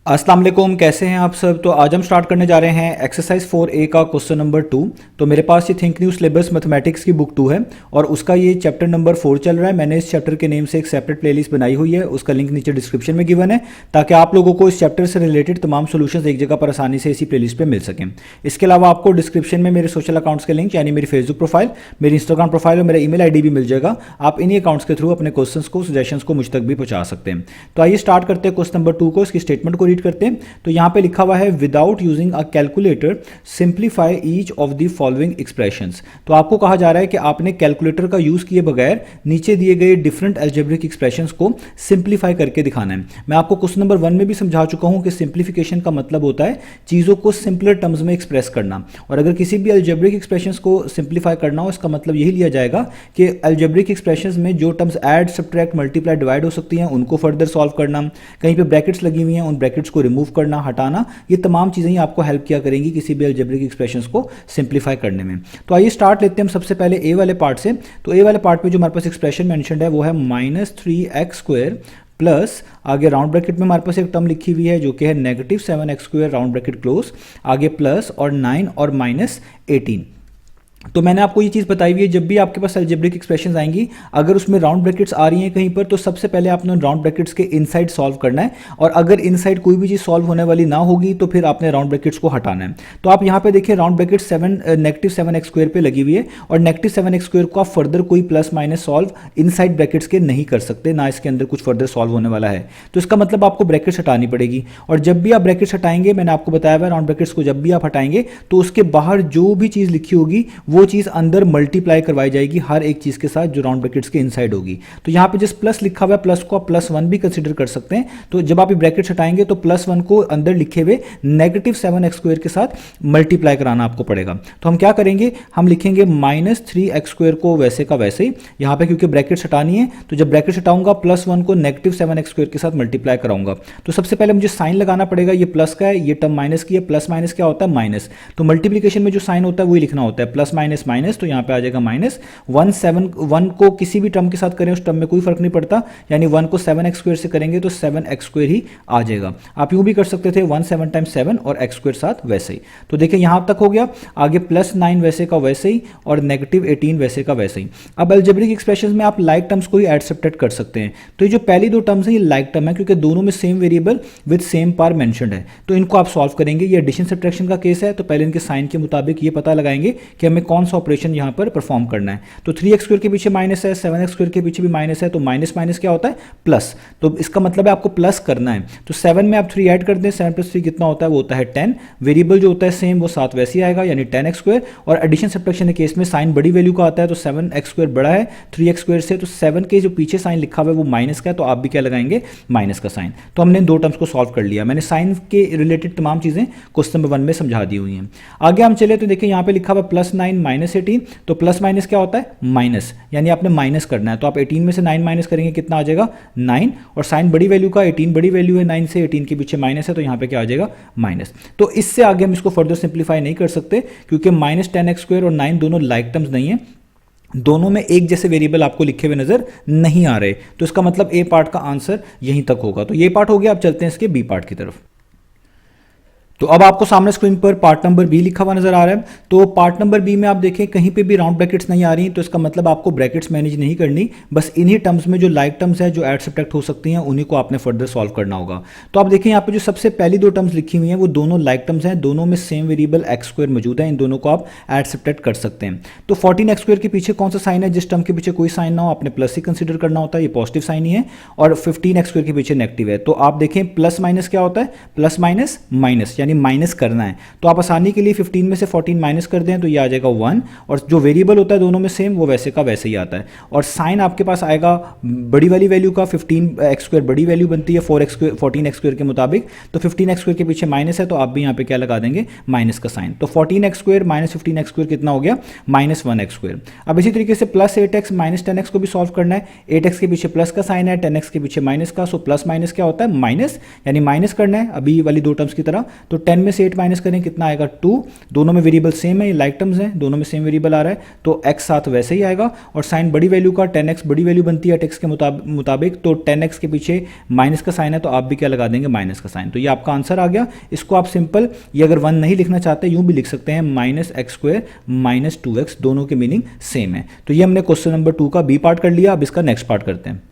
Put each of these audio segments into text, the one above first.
अस्सलाम वालेकुम, कैसे हैं आप सब। तो आज हम स्टार्ट करने जा रहे हैं एक्सरसाइज 4A का क्वेश्चन नंबर 2। तो मेरे पास ये थिंक न्यू सिलेबस मैथमेटिक्स की बुक 2 है और उसका ये चैप्टर नंबर 4 चल रहा है। मैंने इस चैप्टर के नेम से एक सेपरेट प्लेलिस्ट बनाई हुई है, उसका लिंक नीचे डिस्क्रिप्शन में गिवन है, ताकि आप लोगों को इस चैप्टर से रिलेटेड तमाम सोल्यूशंस एक जगह पर आसानी से इसी प्लेलिस्ट पे मिल सकें। इसके अलावा आपको डिस्क्रिप्शन में मेरे सोशल अकाउंट्स के लिंक, यानी मेरी फेसबुक प्रोफाइल, मेरी इंस्टाग्राम प्रोफाइल और मेरा ईमेल आईडी भी मिल जाएगा। आप इन्हीं अकाउंट्स के थ्रू अपने क्वेश्चंस को, सजेशंस को मुझ तक भी पहुंचा सकते हैं। तो आइए स्टार्ट करते हैं क्वेश्चन नंबर 2 को, इसकी स्टेटमेंट को रीड करते हैं। तो यहाँ पे लिखा हुआ है without using a calculator simplify each of the following expressions. तो आपको कहा जा रहा है कि आपने कैलकुलेटर का यूज किए बगैर नीचे दिए गए डिफरेंट अलजेब्रिक एक्सप्रेशंस को सिंप्लीफाई करके दिखाना है। मैं आपको क्वेश्चन नंबर 1 में भी समझा चुका हूं कि सिंप्लीफिकेशन का मतलब होता है चीजों को सिंपलर टर्म्स में एक्सप्रेस करना। और अगर किसी भी अलजेब्रिक एक्सप्रेशंस को सिंप्लीफाई करना हो, इसका मतलब यही लिया जाएगा कि अलजेब्रिक एक्सप्रेशंस में जो terms add, subtract, multiply, divide हो सकती हैं, उनको फर्दर सॉल्व करना, कहीं पे ब्रैकेट्स लगी हुई हैं उन ब्रैकेट्स को रिमूव करना, हटाना, ये तमाम चीजें ही आपको हेल्प किया करेंगी किसी भी अलजेब्रिक एक्सप्रेशंस को सिंप्लीफाई करने में। तो आइए स्टार्ट लेते हैं हम सबसे पहले ए वाले पार्ट से। तो ए वाले पार्ट में जो हमारे पास एक्सप्रेशन मेंशन्ड है वो है -3x² प्लस, आगे राउंड ब्रैकेट में हमारे पास एक टर्म लिखी हुई है जो कि है -7x² राउंड ब्रैकेट क्लोज, आगे प्लस और 9 और -18। तो मैंने आपको ये चीज़ बताई हुई है, जब भी आपके पास अलजेब्रिक एक्सप्रेशंस आएंगी, अगर उसमें राउंड ब्रैकेट्स आ रही हैं कहीं पर, तो सबसे पहले आपने राउंड ब्रैकेट्स के इनसाइड सॉल्व करना है। और अगर इनसाइड कोई भी चीज़ सॉल्व होने वाली ना होगी तो फिर आपने राउंड ब्रैकेट्स को हटाना है। तो आप यहाँ पे देखिए राउंड ब्रैकेट -7x² पे लगी हुई है और -7x² को आप फर्दर कोई plus minus solve inside brackets के नहीं कर सकते, ना इसके अंदर कुछ फर्दर सॉल्व होने वाला है। तो इसका मतलब आपको ब्रैकेट्स हटानी पड़ेगी। और जब भी आप ब्रैकेट्स हटाएंगे, मैंने आपको बताया हुआ राउंड ब्रैकेट्स को जब भी आप हटाएंगे तो उसके बाहर जो भी चीज़ लिखी होगी वो चीज़ अंदर मल्टीप्लाई करवाई जाएगी हर एक चीज के साथ जो राउंड ब्रैकेट्स के इनसाइड होगी। तो यहां पे जिस प्लस लिखा हुआ है, प्लस को आप +1 भी कंसीडर कर सकते हैं। तो जब आप ये ब्रैकेट्स हटाएंगे तो +1 को अंदर लिखे हुए -7x² के साथ मल्टीप्लाई कराना आपको पड़ेगा। तो हम क्या करेंगे, हम लिखेंगे -3x² को वैसे का वैसे ही। यहां पे क्योंकि ब्रैकेट्स हटानी है तो जब ब्रैकेट्स हटाऊंगा +1 को -7x² के साथ मल्टीप्लाई कराऊंगा। तो सबसे पहले मुझे साइन लगाना पड़ेगा, ये प्लस का है, ये टर्म माइनस की है। प्लस माइनस क्या होता है, माइनस। तो मल्टीप्लीकेशन में जो साइन होता है वही लिखना होता है, प्लस माइनस माइनस। तो यहाँ पे आ जाएगा -1 को किसी भी टर्म के साथ करें उस टर्म में कोई फर्क नहीं पड़ता, यानी 1 को 7x² से करेंगे तो 7x² ही आ जाएगा। आप यूं भी कर सकते थे 1 7 टाइम्स 7 और x² साथ वैसे ही। तो देखिए यहां तक हो गया, आगे +9 वैसे का वैसे ही और -18 वैसे का वैसे ही। अब अलजेब्रिक एक्सप्रेशंस में आप लाइक टर्म्स को ही ऐड सब्ट्रैक्ट कर सकते हैं। तो ये जो पहली दो टर्म्स हैं ये लाइक टर्म है क्योंकि दोनों में same variable with same power mentioned है। तो इनको आप सॉल्व करेंगे। ये एडिशन सब्ट्रैक्शन का केस है, तो पहले इनके साइन के मुताबिक ये पता लगाएंगे कि हमें कौन सा ऑपरेशन यहां पर परफॉर्म करना है। तो 3x² के पीछे माइनस है, 7x² के पीछे भी माइनस है, तो माइनस माइनस क्या होता है, प्लस। तो इसका मतलब है आपको प्लस करना है। तो 7 में आप 3 ऐड कर दें, 7 + 3 कितना होता है, वो होता है 10। वेरिएबल जो होता है सेम वो साथ वैसे ही आएगा, यानी 10x²। और एडिशन सब्ट्रैक्शन के केस में साइन बड़ी वैल्यू का आता है, तो 7x² बड़ा है 3x² से, तो 7 के जो पीछे साइन लिखा हुआ है वो माइनस का है, तो आप भी क्या लगाएंगे, माइनस का साइन। तो हमने इन दो टर्म्स को सॉल्व कर लिया। मैंने साइन के रिलेटेड तमाम चीजें क्वेश्चन नंबर 1 में समझा दी हुई हैं। आगे हम चले तो देखिए यहाँ पे लिखा हुआ +9 -18। तो प्लस माइनस क्या होता है, माइनस, यानी आपने माइनस करना है। तो आप 18 में से 9 माइनस करेंगे, कितना आ जाएगा, 9। और साइन बड़ी वैल्यू का, 18 बड़ी वैल्यू है 9 से, 18 के पीछे माइनस है, तो यहाँ पे क्या आ जाएगा, माइनस। तो इससे आगे हम इसको फर्दर सिंप्लीफाई नहीं कर सकते क्योंकि -10x² और 9 दोनों लाइक टर्म्स नहीं है, दोनों में एक जैसे वेरिएबल आपको लिखे हुए नजर नहीं आ रहे। तो इसका मतलब ए पार्ट का आंसर यहीं तक होगा। तो ये पार्ट हो गया। अब चलते हैं इसके बी पार्ट की तरफ। तो अब आपको सामने स्क्रीन पर पार्ट नंबर बी लिखा हुआ नजर आ रहा है। तो पार्ट नंबर बी में आप देखें कहीं पे भी राउंड ब्रैकेट्स नहीं आ रही, तो इसका मतलब आपको ब्रैकेट्स मैनेज नहीं करनी, बस इन्हीं टर्म्स में जो लाइक टर्म्स है, जो ऐड सब्ट्रैक्ट हो सकती हैं, उन्हीं को आपने फर्दर सॉल्व करना होगा। तो आप देखें यहाँ पे जो सबसे पहली दो टर्म्स लिखी हुई हैं वो दोनों लाइक टर्म्स हैं, दोनों में सेम वेरिएबल x² मौजूद है, इन दोनों को आप ऐड सब्ट्रैक्ट कर सकते हैं। तो 14x² के पीछे कौन सा साइन है, जिस टर्म के पीछे कोई साइन ना हो आपने प्लस ही कंसिडर करना होता है, ये पॉजिटिव साइन ही है। और 15x² के पीछे नेगेटिव है। तो आप देखें प्लस माइनस क्या होता है, प्लस माइनस माइनस, यानी माइनस करना है। तो आप आसानी के लिए 15 में से 14 माइनस कर दें तो ये आ जाएगा 1। और जो वेरिएबल होता है दोनों में सेम, वो वैसे का वैसे ही आता है। और साइन आपके पास आएगा बड़ी वाली वैल्यू का, 15x² बड़ी वैल्यू बनती है 14x² के मुताबिक। तो 15x² के पीछे माइनस है, तो आप भी यहाँ पे क्या लगा देंगे, माइनस का साइन। तो 14x² माइनस 15x² कितना हो गया, -1x²। अब इसी तरीके से +8x माइनस 10x को भी सॉल्व करना है। 8x के पीछे प्लस का साइन है, 10x के पीछे माइनस का, सो प्लस माइनस क्या होता है, माइनस, यानी माइनस करना है अभी वाली दो टर्म्स की तरह। तो 10 में से 8 माइनस करें कितना आएगा 2। दोनों में वेरिएबल सेम है, ये लाइक टर्म्स हैं, दोनों में सेम वेरिएबल आ रहा है तो x साथ वैसे ही आएगा। और साइन बड़ी वैल्यू का 10x बड़ी वैल्यू बनती है 8x के मुताबिक, तो 10x के पीछे माइनस का साइन है तो आप भी क्या लगा देंगे माइनस का साइन। तो ये आपका आंसर आ गया। इसको आप सिंपल, ये अगर 1 नहीं लिखना चाहते यूं भी लिख सकते हैं -x² - 2x, दोनों के मीनिंग सेम है। तो ये हमने क्वेश्चन नंबर 2 का बी पार्ट कर लिया। अब इसका नेक्स्ट पार्ट करते हैं।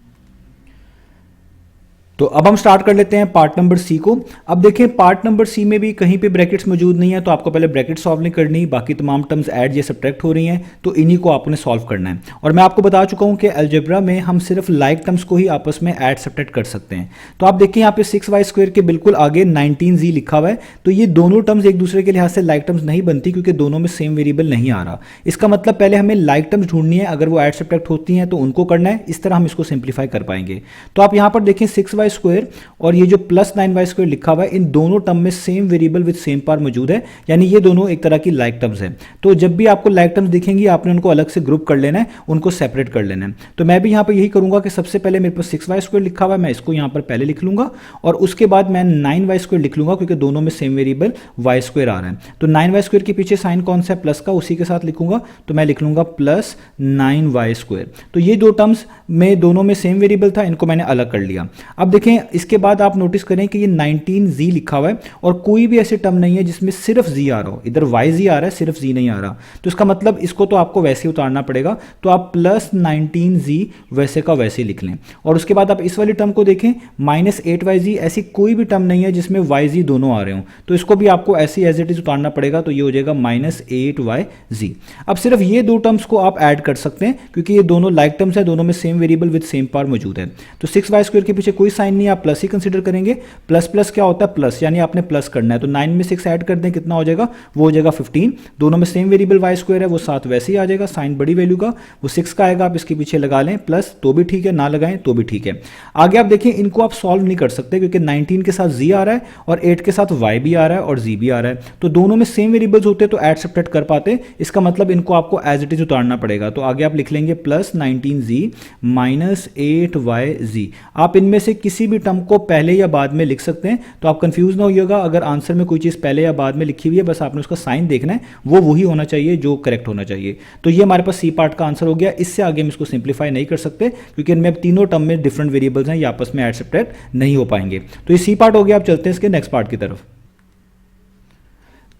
तो अब हम स्टार्ट कर लेते हैं पार्ट नंबर सी को। अब देखें पार्ट नंबर सी में भी कहीं पे ब्रैकेट्स मौजूद नहीं है, तो आपको पहले ब्रैकेट सॉल्व नहीं करनी, बाकी तमाम टर्म्स ऐड या सब्ट्रैक्ट हो रही हैं तो इन्हीं को आपने सॉल्व करना है। और मैं आपको बता चुका हूं कि अलजेब्रा में हम सिर्फ लाइक टर्म्स को ही आपस में ऐड सब्ट्रैक्ट कर सकते हैं। तो आप देखिए यहाँ पे 6y² के बिल्कुल आगे 19z लिखा हुआ है, तो ये दोनों टर्म्स एक दूसरे के लिहाज से लाइक टर्म्स नहीं बनती क्योंकि दोनों में सेम वेरिएबल नहीं आ रहा। इसका मतलब पहले हमें लाइक टर्म्स ढूंढनी है, अगर वो ऐड सब्ट्रैक्ट होती हैं तो उनको करना है, इस तरह हम इसको सिंप्लीफाई कर पाएंगे। तो आप यहाँ पर देखें 6y² और ये जो +9y² लिखा हुआ है, इन दोनों टर्म में same variable with same power मौजूद है, यानी ये दोनों एक तरह की लाइक टर्म्स हैं। तो जब भी आपको लाइक टर्म्स दिखेंगी आपने उनको अलग से ग्रुप कर लेना है, उनको सेपरेट कर लेना है। तो मैं भी यहाँ पर यही करूंगा कि सबसे पहले मेरे पास 6y² लिखा हुआ है, मैं इसको यहाँ पर पहले लिख लूंगा और उसके बाद मैं 9y² लिख लूंगा क्योंकि दोनों में सेम वेरिएबल y² आ रहा है। तो 9y² के पीछे साइन कौन सा है प्लस का, उसी के साथ लिखूंगा, तो मैं लिख लूंगा +9y²। तो ये दो टर्म्स में दोनों में सेम वेरिएबल था, इनको मैंने अलग कर लिया। अब देखें इसके बाद आप नोटिस करें कि ये 19z लिखा हुआ है और कोई भी ऐसे टर्म नहीं है जिसमें सिर्फ z आ रहा हो, इधर yz आ रहा है सिर्फ z नहीं आ रहा। तो इसका मतलब इसको तो आपको वैसे ही उतारना पड़ेगा, तो आप +19z वैसे का वैसे लिख लें। और उसके बाद आप इस वाली टर्म को देखें -8yz, ऐसी कोई भी टर्म नहीं है जिसमें yz दोनों आ रहे हो, तो इसको भी आपको ऐसे एज इट इज उतारना पड़ेगा, तो ये हो जाएगा -8yz। अब सिर्फ ये दो टर्म्स को आप ऐड कर सकते हैं क्योंकि ये दोनों लाइक टर्म्स है, दोनों में same variable with same power मौजूद है। तो 6y² के पीछे कोई साइन नहीं, आप प्लस ही कंसिडर करेंगे। प्लस प्लस क्या होता है प्लस, यानी आपने प्लस करना है, तो 9 में 6 ऐड कर दें कितना हो जाएगा, वो हो जाएगा 15। दोनों में सेम वेरिएबल y² है, वो साथ वैसे ही आ जाएगा, साइन बड़ी वैल्यू का वो 6 का आएगा, आप इसके पीछे लगा लें प्लस तो भी ठीक है, ना लगाएं तो भी ठीक है। आगे आप देखिए इनको आप सॉल्व नहीं कर सकते क्योंकि 19 के साथ z आ रहा है और 8 के साथ y भी आ रहा है और z भी आ रहा है, तो दोनों में सेम वेरिएबल्स होते तो ऐड सब्ट्रैक्ट कर पाते। इसका मतलब इनको आपको एज इट इज उतारना पड़ेगा, तो आगे आप लिख लेंगे +19z - 8yz। आप इनमें से किसी भी टर्म को पहले या बाद में लिख सकते हैं, तो आप कंफ्यूज ना होइएगा अगर आंसर में कोई चीज़ पहले या बाद में लिखी हुई है, बस आपने उसका साइन देखना है, वो वही होना चाहिए जो करेक्ट होना चाहिए। तो ये हमारे पास सी पार्ट का आंसर हो गया। इससे आगे हम इसको सिंप्लीफाई नहीं कर सकते क्योंकि इनमें तीनों टर्म में डिफरेंट वेरिएबल्स हैं, ये आपस में ऐड सब्ट्रैक्ट नहीं हो पाएंगे। तो ये सी पार्ट हो गया। आप चलते हैं इसके नेक्स्ट पार्ट की तरफ।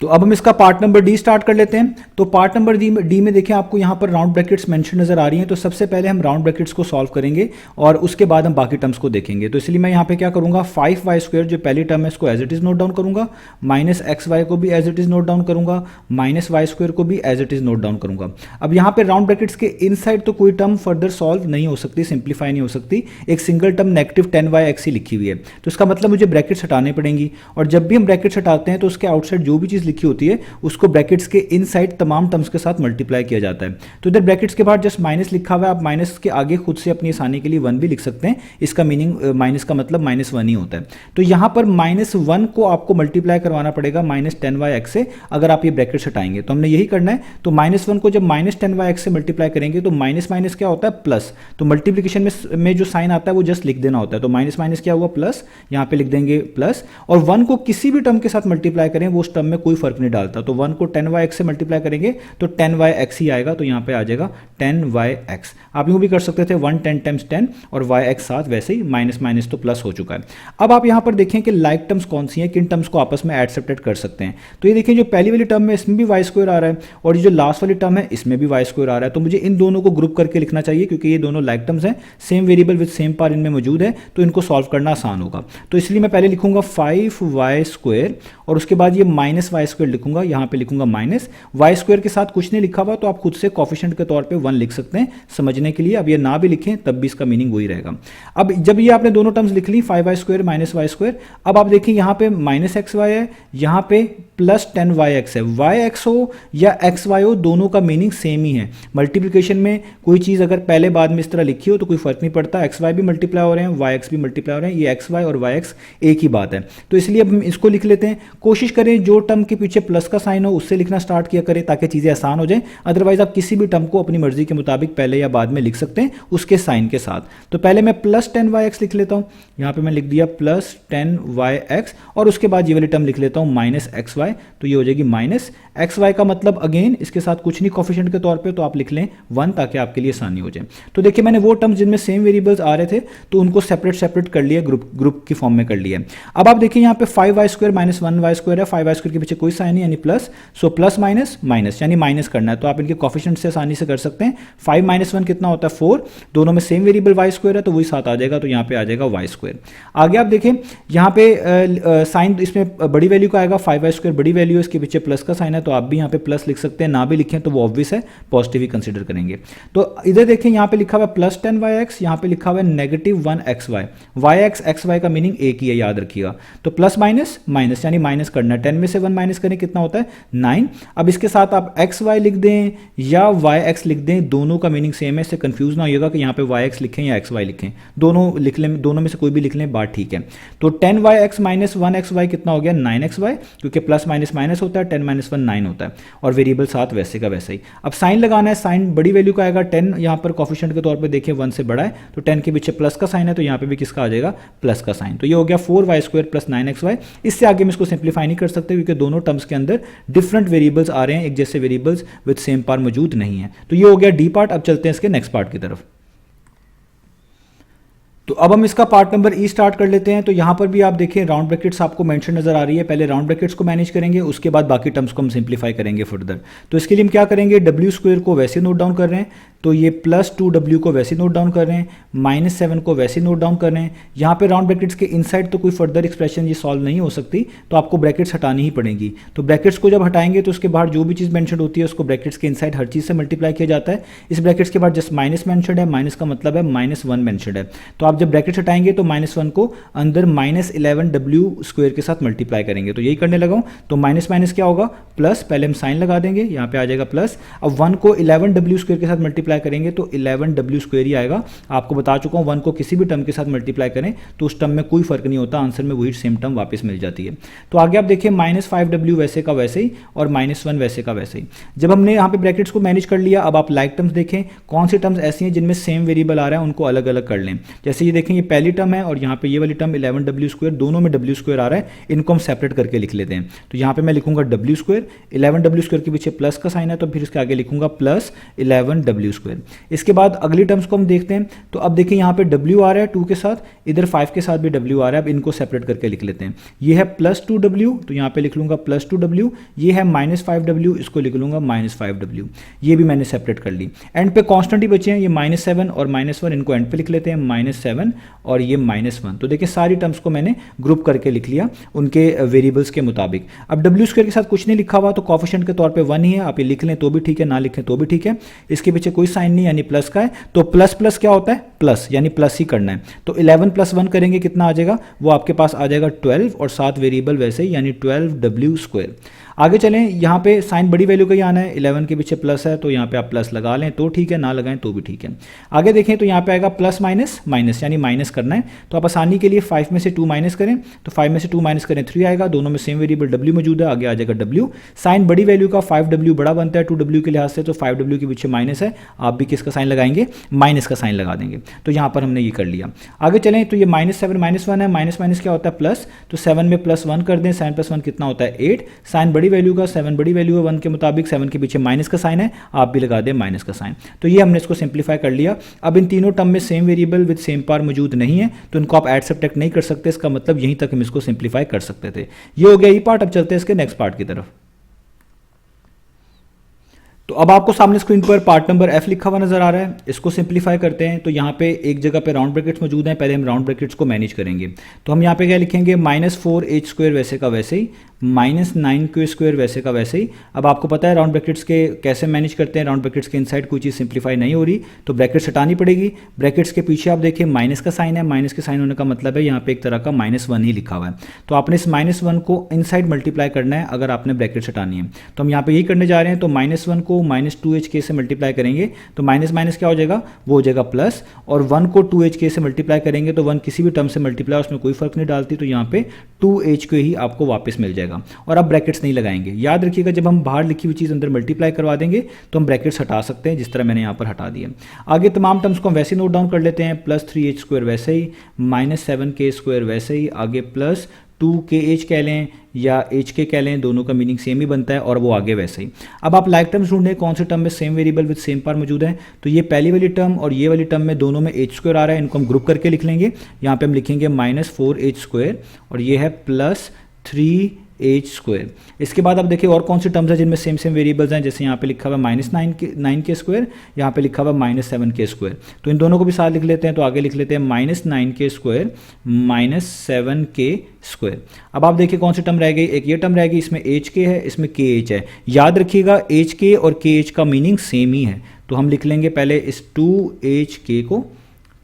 तो अब हम इसका पार्ट नंबर डी स्टार्ट कर लेते हैं। तो पार्ट नंबर डी में देखें आपको यहाँ पर राउंड ब्रैकेट्स मेंशन नजर आ रही हैं, तो सबसे पहले हम राउंड ब्रैकेट्स को सॉल्व करेंगे और उसके बाद हम बाकी टर्म्स को देखेंगे। तो इसलिए मैं यहाँ पे क्या करूँगा 5y² जो पहली टर्म है इसको as it is note down करूँगा, -xy को भी as it is note down करूँगा, -y² को भी as it is note down करूँगा। अब यहाँ पे राउंड ब्रैकेट्स के इनसाइड तो कोई टर्म फर्दर सॉल्व नहीं हो सकती, सिंप्लीफाई नहीं हो सकती, एक सिंगल टर्म -10yx ही लिखी हुई है, तो इसका मतलब मुझे ब्रैकेट्स हटाने पड़ेंगी। और जब भी हम ब्रैकेट्स हटाते हैं तो उसके आउटसाइड जो भी चीज़ लिखी होती है उसको ब्रैकेट्स के इनसाइड तमाम टर्म्स के साथ मल्टीप्लाई किया जाता है। तो इधर ब्रैकेट्स के बाद जस्ट माइनस लिखा हुआ है, आप माइनस के आगे खुद से अपनी आसानी के लिए 1 भी लिख सकते हैं, इसका मीनिंग माइनस का मतलब -1 ही होता है। तो यहाँ पर -1 को आपको मल्टीप्लाई करवाना पड़ेगा -10yx से, अगर आप ये ब्रैकेट्स हटाएंगे तो हमने यही करना है। तो -1 को जब -10yx से मल्टीप्लाई करेंगे तो माइनस माइनस क्या होता है प्लस, तो मल्टीप्लिकेशन में जो साइन आता है वो जस्ट लिख देना होता है, तो माइनस माइनस क्या हुआ प्लस, यहाँ पे लिख देंगे प्लस। और 1 को किसी भी टर्म के साथ मल्टीप्लाई करें वो उस टर्म में कोई फर्क नहीं डालता, तो 1 को 10yx से मल्टीप्लाई करेंगे तो 10yx ही आएगा, तो यहाँ पे आ जाएगा 10yx। आप यूं भी कर सकते थे 1 10 टाइम्स 10 और yx साथ, वैसे ही माइनस माइनस तो प्लस हो चुका है। अब आप यहाँ पर देखें कि लाइक टर्म्स कौन सी हैं, किन टर्म्स को आपस में ऐड सब्ट्रैक्ट कर सकते हैं। तो ये देखिए जो पहली वाली टर्म है इसमें भी y² आ रहा है और ये जो लास्ट वाली टर्म है इसमें भी y² आ रहा है, तो मुझे इन दोनों को ग्रुप करके लिखना चाहिए क्योंकि ये दोनों लाइक टर्म्स हैं, same variable with same power इनमें मौजूद है, तो इनको सॉल्व करना आसान होगा। तो इसलिए मैं पहले लिखूंगा 5y² और उसके बाद ये -y² लिखूंगा, यहाँ पे लिखूंगा माइनस, y² के साथ कुछ नहीं लिखा हुआ तो आप खुद से कोफिशिएंट के तौर पे 1 लिख सकते हैं समझने के लिए। अब ये ना भी लिखें तब भी इसका मीनिंग वही रहेगा। अब जब ये आपने दोनों टर्म्स लिख ली 5y² -y², अब आप देखिए यहाँ पे -xy है, यहाँ पे +10yx है। yx हो या xy हो दोनों का मीनिंग सेम ही है। मल्टीप्लिकेशन में कोई चीज़ अगर पहले बाद में इस तरह लिखी हो तो कोई फर्क नहीं पड़ता, xy भी मल्टीप्लाई हो रहे हैं yx भी मल्टीप्लाई हो रहे हैं, ये xy और yx एक ही बात है। तो इसलिए अब हम इसको लिख लेते हैं। कोशिश करें जो टर्म के पीछे प्लस का साइन हो उससे लिखना स्टार्ट किया करें ताकि चीज़ें आसान हो जाए। अदरवाइज आप किसी भी टर्म को अपनी मर्जी के मुताबिक पहले या बाद में लिख सकते हैं उसके साइन के साथ। तो पहले मैं प्लस 10y(x) लिख लेता हूँ, यहाँ पे मैं लिख दिया प्लस 10y(x) और उसके बाद ये वाली टर्म लिख लेता हूँ माइनस xy, तो ये हो जाएगी माइनस xy का मतलब अगेन इसके साथ कुछ नहीं कोफिशिएंट के तौर पे, तो आप लिख लें 1 ताकि आपके लिए आसानी हो जाए। तो देखिए मैंने वो टर्म्स जिनमें सेम वेरिएबल्स आ रहे थे तो उनको सेपरेट कर लिया, ग्रुप की फॉर्म में कर लिया। अब आप देखिए यहाँ पे 5y² माइनस 1y² है, 5y² के पीछे कोई साइन नहीं यानी plus, so plus minus minus यानी माइनस करना है, तो आप इनके कोफिशिएंट से आसानी से कर सकते हैं। 5 माइनस 1 कितना होता है 4, दोनों में सेम वेरिएबल y² है तो वही साथ आ जाएगा, तो यहाँ पे आ जाएगा y²। आगे आप देखें यहाँ पे साइन इसमें बड़ी वैल्यू का आएगा, 5y² बड़ी वैल्यू है, इसके पीछे प्लस का साइन है तो आप भी यहाँ पे प्लस लिख सकते हैं, ना भी लिखें तो वो ऑब्वियस है, पॉजिटिव ही कंसिडर करेंगे। तो इधर देखें यहाँ पे लिखा हुआ है प्लस 10y(x), यहाँ पे लिखा हुआ है नेगेटिव 1xy, yx xy का मीनिंग एक ही है याद रखिएगा। तो प्लस माइनस माइनस यानी माइनस करना है, 10 में से 1 माइनस करें कितना होता है 9। अब इसके साथ आप xy लिख दें या yx लिख दें, दोनों का मीनिंग सेम है, इससे कंफ्यूज ना होइएगा कि यहाँ पे yx लिखें या xy लिखें, दोनों लिख लें, दोनों में से कोई भी लिख लें, बात ठीक है। तो 10y(x) माइनस 1xy कितना हो गया 9xy, क्योंकि प्लस माइनस माइनस होता है, 10 माइनस 1 9 होता है और वेरिएबल साथ वैसे का वैसा ही। अब साइन लगाना है, साइन बड़ी वैल्यू का आएगा, 10 यहाँ पर कोफिशिएंट के तौर पे देखिए 1 से बड़ा है तो 10 के पीछे प्लस का साइन है तो यहाँ पे भी किसका आ जाएगा प्लस का साइन, तो ये हो गया 4y² प्लस 9xy। इससे आगे हम इसको सिंप्लीफाई नहीं कर सकते क्योंकि दोनों टर्म्स के अंदर डिफरेंट वेरिएबल्स आ रहे हैं, एक जैसे वेरिएबल्स विद सेम पावर मौजूद नहीं है। तो ये हो गया डी पार्ट। अब चलते हैं इसके नेक्स्ट पार्ट की तरफ। तो अब हम इसका पार्ट नंबर ई स्टार्ट कर लेते हैं। तो यहाँ पर भी आप देखें राउंड ब्रैकेट्स आपको मेंशन नजर आ रही है, पहले राउंड ब्रैकेट्स को मैनेज करेंगे उसके बाद बाकी टर्म्स को हम सिंप्लीफाई करेंगे फर्दर। तो इसके लिए हम क्या करेंगे, w² को वैसे नोट डाउन कर रहे हैं, तो ये प्लस 2w को वैसे नोट डाउन कर रहे हैं, माइनस 7 को वैसे नोट डाउन कर रहे हैं। यहाँ पे राउंड ब्रैकेट्स के इनसाइड तो कोई फर्दर एक्सप्रेशन ये सॉल्व नहीं हो सकती, तो आपको ब्रैकेट्स हटानी ही पड़ेंगी। तो ब्रैकेट्स को जब हटाएंगे तो उसके बाहर जो भी चीज़ मेंशन होती है उसको ब्रैकेट्स के इनसाइड हर चीज़ से मल्टीप्लाई किया जाता है। इस ब्रैकेट्स के बाद जस्ट माइनस मेंशनड है, माइनस का मतलब है -1 मेंशनड है, तो आप जब ब्रैकेट्स हटाएंगे तो -1 को अंदर -11w² के साथ मल्टीप्लाई करेंगे। तो यही करने लगा, तो माइनस माइनस क्या होगा प्लस, पहले हम साइन लगा देंगे, यहाँ पे आ जाएगा प्लस। अब 1 को 11w² के साथ मल्टीप्लाई करेंगे तो 11w² ही आएगा। आपको बता चुका हूँ 1 को किसी भी टर्म के साथ मल्टीप्लाई करें तो उस टर्म में कोई फर्क नहीं होता, आंसर में वही सेम टर्म वापस मिल जाती है। तो आगे आप देखिए -5w वैसे का वैसे ही और -1 वैसे का वैसे ही। जब हमने यहाँ पे ब्रैकेट्स को मैनेज कर लिया, अब आप लाइक टर्म्स देखें कौन सी टर्म्स ऐसी हैं जिनमें सेम वेरिएबल आ रहा है, उनको अलग अलग कर लें। जैसे ये देखें ये पहली टर्म है और यहाँ पे ये वाली टर्म 11w², दोनों में w² आ रहा है, इनको हम सेपरेट करके लिख लेते हैं। तो यहाँ पे मैं लिखूंगा w², 11w² के पीछे प्लस का साइन है तो फिर इसके आगे लिखूंगा प्लस 11w²। इसके बाद अगली टर्म्स को हम देखते हैं। तो अब देखिए यहाँ पे w आ रहा है 2 के साथ, इधर 5 के साथ भी w आ रहा है, अब इनको सेपरेट करके लिख लेते हैं। ये है +2w, तो यहाँ पे लिख लूंगा +2w, ये है -5w, इसको लिख लूंगा -5w, ये भी मैंने सेपरेट कर ली। एंड पे कांस्टेंट ही बचे हैं, ये -7 और -1, इनको एंड पे लिख लेते हैं, -7 और ये -1। तो देखिए सारी टर्म्स को मैंने ग्रुप करके लिख लिया उनके वेरिएबल्स के मुताबिक। अब w² के साथ कुछ नहीं लिखा हुआ तो कोफिशिएंट के तौर पे 1 ही है, आप ये लिख लें तो भी ठीक है, ना लिखें तो भी ठीक है। इसके पीछे कोई साइन नहीं यानी प्लस का है, तो प्लस प्लस क्या होता है प्लस, यानी प्लस ही करना है। तो 11 + 1 करेंगे कितना आ जाएगा, वो आपके पास आ जाएगा 12 और साथ वेरिएबल वैसे ही यानी 12w²। आगे चलें, यहाँ पे साइन बड़ी वैल्यू का ही आना है, 11 के पीछे प्लस है तो यहाँ पे आप प्लस लगा लें तो ठीक है, ना लगाएं तो भी ठीक है। आगे देखें तो यहाँ पे आएगा प्लस माइनस माइनस यानी माइनस करना है, तो आप आसानी के लिए 5 में से 2 माइनस करें, तो 5 में से 2 माइनस करें 3 आएगा, दोनों में सेम वेरिएबल w मौजूद है, आगे आ जाएगा w। साइन बड़ी वैल्यू का 5w बड़ा बनता है 2w के लिहाज से, तो 5w के पीछे माइनस है, आप भी किसका साइन लगाएंगे माइनस का साइन लगा देंगे। तो यहाँ पर हमने ये कर लिया। आगे चलें तो ये -7 -1 है, माइनस माइनस क्या होता है प्लस, तो 7 में +1 कर दें, 7 + 1 कितना होता है 8। साइन बड़ी वैल्यू का 7 बड़ी वैल्यू है 1 के मुताबिक, 7 के पीछे माइनस का साइन है, आप भी लगा दें माइनस का साइन। तो ये हमने इसको सिंप्लीफाई कर लिया। अब इन तीनों टर्म में same variable with same power मौजूद नहीं है तो इनको आप ऐड सब्ट्रैक्ट नहीं कर सकते, इसका मतलब यहीं तक हम इसको सिंप्लीफाई कर सकते थे। ये हो गया ये पार्ट। अब चलते हैं इसके नेक्स्ट पार्ट की तरफ। तो अब आपको सामने स्क्रीन पर पार्ट नंबर F लिखा हुआ नजर आ रहा है, इसको सिंप्लीफाई करते हैं। तो यहाँ पे एक जगह पे राउंड ब्रैकेट्स मौजूद हैं, पहले हम राउंड ब्रैकेट्स को मैनेज करेंगे। तो हम यहाँ पे क्या लिखेंगे -4h² वैसे का वैसे ही, -9q² वैसे का वैसे ही। अब आपको पता है राउंड ब्रैकेट्स के कैसे मैनेज करते हैं, राउंड ब्रैकेट्स के इनसाइड कोई चीज़ सिंप्लीफाई नहीं हो रही तो ब्रैकेट्स हटानी पड़ेगी। ब्रैकेट्स के पीछे आप देखिए माइनस का साइन है, माइनस के साइन होने का मतलब है यहाँ पे एक तरह का -1 ही लिखा हुआ है, तो आपने इस -1 को इनसाइड मल्टीप्लाई करना है अगर आपने ब्रैकेट्स हटानी है। तो हम यहाँ पे यही करने जा रहे हैं, तो -1 को -2hk से मल्टीप्लाई करेंगे तो माइनस माइनस क्या हो जाएगा, वो हो जाएगा प्लस, और 1 को 2hk से मल्टीप्लाई करेंगे तो 1 किसी भी टर्म से मल्टीप्लाई उसमें कोई फर्क नहीं डालती, तो यहाँ पे 2hk ही आपको वापस मिल जाएगा। जाएगा और आप ब्रैकेट्स नहीं लगाएंगे। याद रखिएगा जब हम बाहर लिखी हुई चीज़ अंदर मल्टीप्लाई करवा देंगे तो हम ब्रैकेट्स हटा सकते हैं, जिस तरह मैंने यहाँ पर हटा दिया। आगे तमाम टर्म्स को हम वैसे नोट डाउन कर लेते हैं, +3h² वैसे ही, -7k² वैसे ही, आगे +2kh कह लें या hk कह लें, दोनों का मीनिंग सेम ही बनता है और वो आगे वैसे ही। अब आप लाइक टर्म्स ढूंढें कौन से टर्म में same variable with same power मौजूद है, तो ये पहली वाली टर्म और ये वाली टर्म में दोनों में h² आ रहा है, इनको हम ग्रुप करके लिख लेंगे। यहाँ पे हम लिखेंगे -4h² और ये है +3h²। इसके बाद आप देखिए और कौन सी टर्म्स हैं जिनमें सेम सेम वेरिएबल्स हैं, जैसे यहाँ पे लिखा हुआ -9k², यहाँ पे लिखा हुआ -7k²। तो इन दोनों को भी साथ लिख लेते हैं, तो आगे लिख लेते हैं -9k² -7k²। अब आप देखिए कौन सी टर्म रह गई, एक ये टर्म रह गई, इसमें hk है, इसमें kh है। याद रखिएगा hk और kh का मीनिंग सेम ही है, तो हम लिख लेंगे पहले इस 2hk को,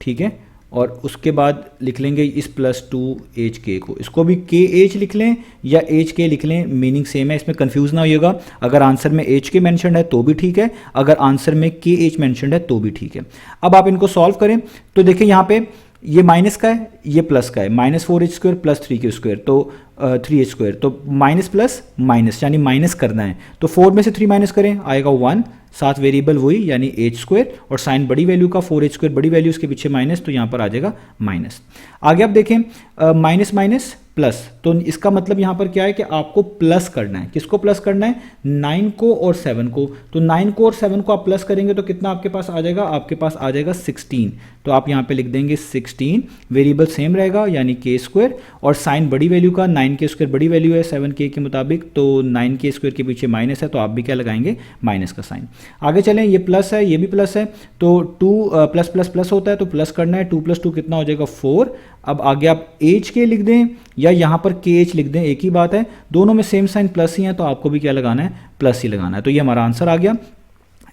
ठीक है, और उसके बाद लिख लेंगे इस +2hk को। इसको भी kh लिख लें या hk लिख लें, मीनिंग सेम है, इसमें कंफ्यूज ना होइएगा। अगर आंसर में hk मेंशन्ड है तो भी ठीक है, अगर आंसर में kh मेंशन्ड है तो भी ठीक है। अब आप इनको सॉल्व करें तो देखिए यहाँ पे ये माइनस का है, ये प्लस का है, -4h² +3k², तो 3h², तो माइनस प्लस माइनस यानी माइनस करना है, तो 4 में से 3 माइनस करें, आएगा 1, साथ वेरिएबल वही यानी h² और साइन बड़ी वैल्यू का 4h² बड़ी वैल्यू उसके पीछे माइनस, तो यहाँ पर आ जाएगा माइनस। आगे आप देखें माइनस माइनस प्लस, तो इसका मतलब यहाँ पर क्या है कि आपको प्लस करना है। किसको प्लस करना है? 9 को और 7 को। तो 9 को और 7 को आप प्लस करेंगे तो कितना आपके पास आ जाएगा? आपके पास आ जाएगा 16। तो आप यहाँ पे लिख देंगे 16, वेरिएबल सेम रहेगा यानी k², और साइन बड़ी वैल्यू का 9k² बड़ी वैल्यू है 7k के मुताबिक, तो 9k² के पीछे माइनस है, तो आप भी क्या लगाएंगे? माइनस का साइन। आगे चलें, ये प्लस है, ये भी प्लस है, तो 2 प्लस प्लस प्लस होता है, तो प्लस करना है। 2 + 2 कितना हो जाएगा? 4। अब आगे आप hk लिख दें या यहाँ पर kh लिख दें, एक ही बात है, दोनों में सेम साइन प्लस ही है, तो आपको भी क्या लगाना है? प्लस ही लगाना है। तो ये हमारा आंसर आ गया।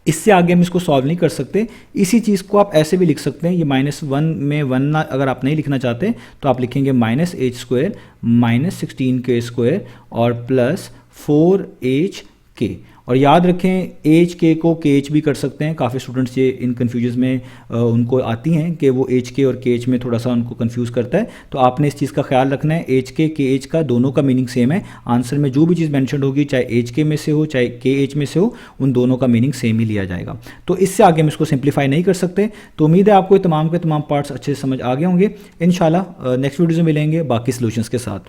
इससे आगे हम इसको सॉल्व नहीं कर सकते। इसी चीज़ को आप ऐसे भी लिख सकते हैं, ये -1 में 1 अगर आप नहीं लिखना चाहते तो आप लिखेंगे -h² -16k² और +4hk। और याद रखें hk को kh भी कर सकते हैं। काफ़ी स्टूडेंट्स ये इन कन्फ्यूजन में उनको आती हैं कि वो hk और kh में थोड़ा सा उनको कंफ्यूज करता है, तो आपने इस चीज़ का ख्याल रखना है। hk kh का दोनों का मीनिंग सेम है। आंसर में जो भी चीज़ मेंशन होगी, चाहे hk में से हो चाहे kh में से हो, उन दोनों का मीनिंग सेम ही लिया जाएगा। तो इससे आगे हम इसको सिंप्लीफाई नहीं कर सकते। तो उम्मीद है आपको ये तमाम के तमाम पार्ट्स अच्छे से समझ आ गए होंगे। इंशाल्लाह नेक्स्ट वीडियो में मिलेंगे बाकी सोल्यूशंस के साथ।